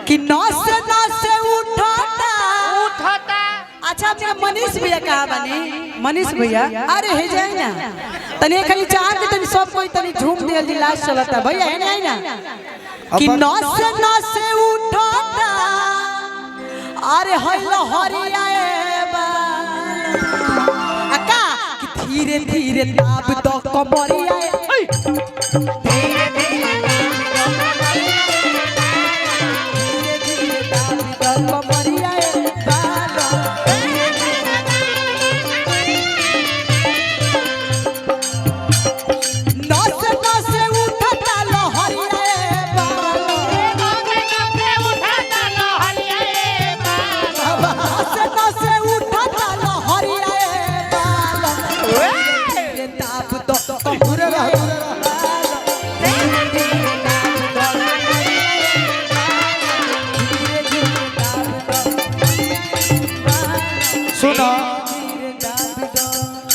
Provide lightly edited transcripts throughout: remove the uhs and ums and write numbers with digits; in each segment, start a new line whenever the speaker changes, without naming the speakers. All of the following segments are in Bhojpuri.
कि नस नस उठता अच्छा मेरा मनीष भैया कहा बनी मनीष भैया अरे हे जाए ना तनी खाली चाह के तनी सब कोई तनी झूम दियल जी लास्ट चलता भैया है ना कि नस नस उठता अरे हइलो हरिया अका कि धीरे धीरे ताब तो कमरिया धीरे धीरे कमरिया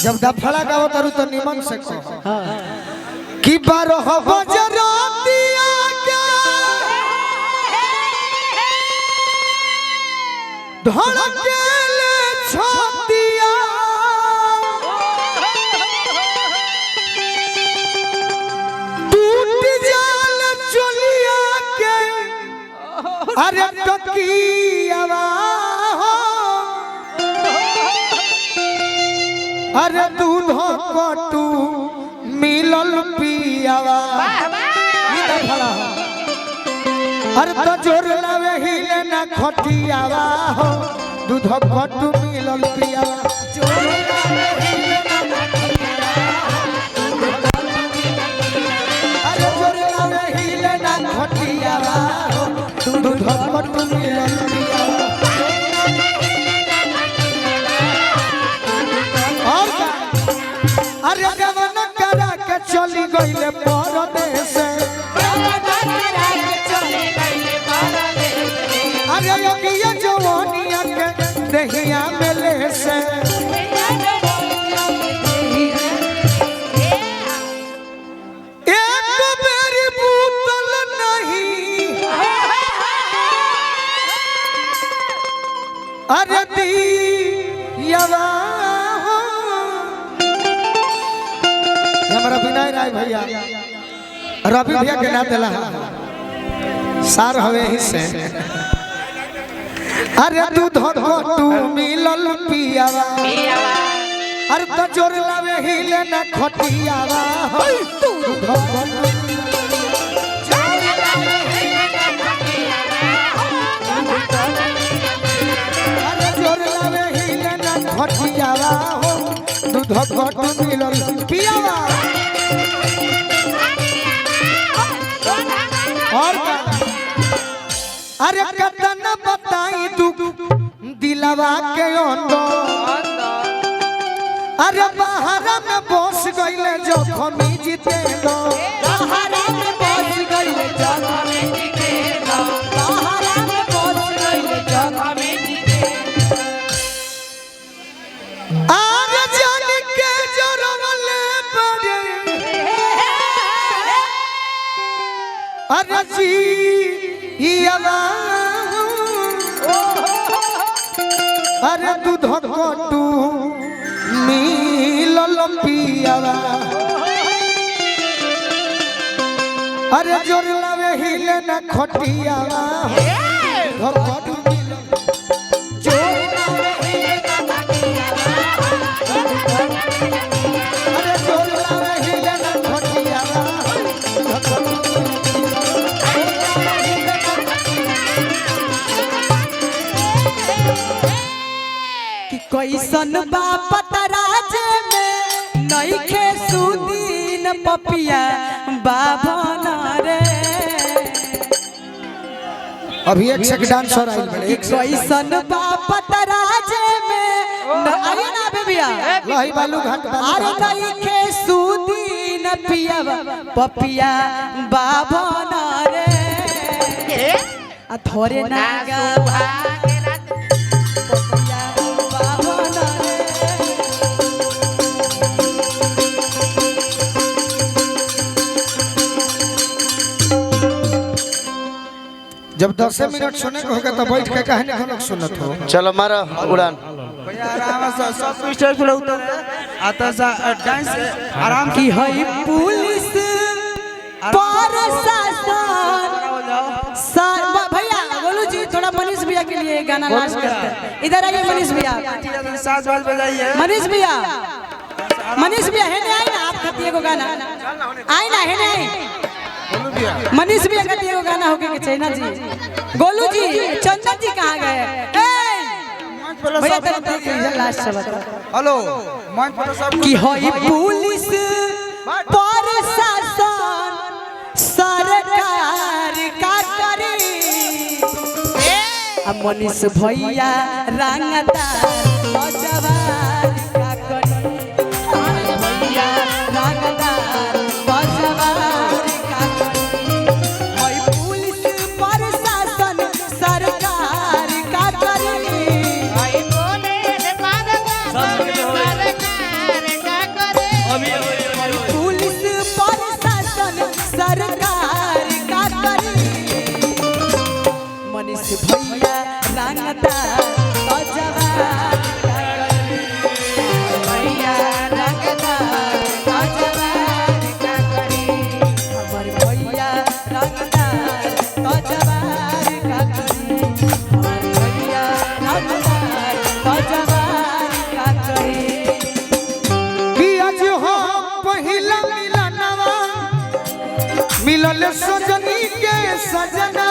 जब दफड़ा गाओ तारू तो निमन से कि 12 बजे रातिया के धड़केले छतिया टूट जाल चलिया के अरे तकियावा अरे दूध कटू मिलल पियावा अरे तो जोर लावे हिले ना खटियावा हो दूध कटू मिलल पियावा जोर लावे हिले ना अरे जोर लावे हिले ना खटियावा हो दूध कटू मिलल पियावा अरे गवन करा के चली गईले परदेश अरे योगिया जवानिया के देहिया मिले से एक बेरी बूतल नहीं अरे दियावा हमारा विनय राय भैया रवि भैया के नाम दिला सार हवे ही से अरे दूध कटू मिलल पियावा अरे तो जोर लावे हिले ना खटियावा दूध कटू अरे जोर लावे हिले ना खटियावा हो दूध कटू मिलल पियावा और अरे कतन बताई दुख दिलवा के अंदर अरे बाहर में बस गईले जखमी जीते दो बाहर में बस गईले जखमी जीते दो बाहर में बस गईले जखमी जीते आज जान के जरवले पड़े अरे जी अरे दूध कटू मिलल पियावा अरे जोर लावे हिले ना खटियावा दूध कटू मिलल जोर लावे हिले ना खटियावा अरे जोर लावे हिले ना खटियावा दूध कटू
कैसन बापत राज में नइखे सुदीन पपिया बाभन रे
अभी एक सेकंड डांसर आई बड़े
कैसन बापत राज में आई ना बेबिया
लही बालू घाट
अरे नइखे सुदीन पिया पपिया बाभन रे आ थोरे नागा
जब 10 मिनट सुने को होगा तो बैठ के कहानी हम लोग सुनत हो।
चलो मारो उड़ान।
भैया आराम से सब स्टेज पे उतर आता सा डांस आराम
की है पुलिस भैया गोलू जी थोड़ा मनीष भैया के लिए गाना लास्ट करते हैं। इधर आइए मनीष भैया,
साज बाज बजाइए।
मनीष भैया है ना, आई ना आप खाती को गाना आई ना है नहीं मनीष भैया खाती को गाना होके के चाइना जी। गोलू जी चंदन जी कहाँ गए? भैया तेरे लास्ट से बता।
हेलो मंच पर सब
की है पुलिस प्रशासन सरकार का करे अब मनीष भैया रंगदार बजवार का करे भैया रंगदार बजवार का करे भाई पुलिस प्रशासन सरकार का करे भाई पुलिस प्रशासन सरकार का करे मनीष भैया रंगदार बजवार का करे भैया रंगदार बजवार का करे हमर भैया रंगदार बजवार का करे हमर भैया रंगदार बजवार का करे।
कि आज हो पहिला मिलनवा मिलल सजनी के सजना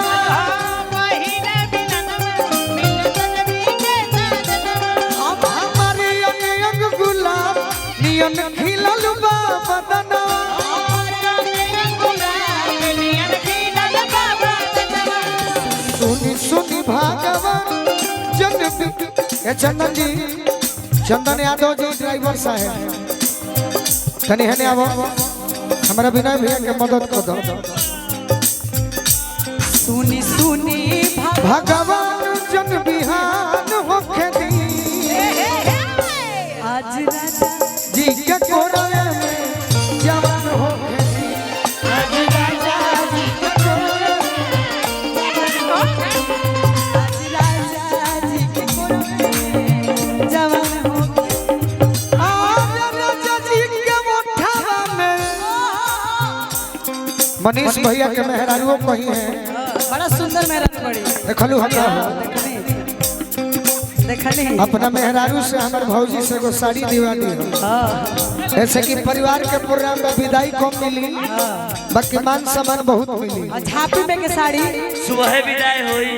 हमारे अंग गुलाब नियन खिलल बा बदना सुनी सुनी भागवन चंदन जी, चंदन यादव जी ड्राइवर साहब तनी है आवो हमारा विनय भैया के मदद कर दो।
सुनी सुनी
भगवान जन बिहान होखे दी
आज राजा
जी के कोरवे में जवान होखे दी
आज राजा जी के कोरवे आज राजा जी के कोरवे जवान हो
आज राजा जी के मोठावा में मनीष भैया के मेहरारुओं कही है
बड़ा सुंदर मेहरारू बड़ी
देखलू हमरा
देखनी
अपना मेहरारू से हमारे भौजी से को साड़ी दीवानी हो ऐसे कि परिवार के प्रोग्राम में विदाई कम मिली बाकी मान सम्मान बहुत मिली
झापी में के साड़ी
सुबह विदाई हुई।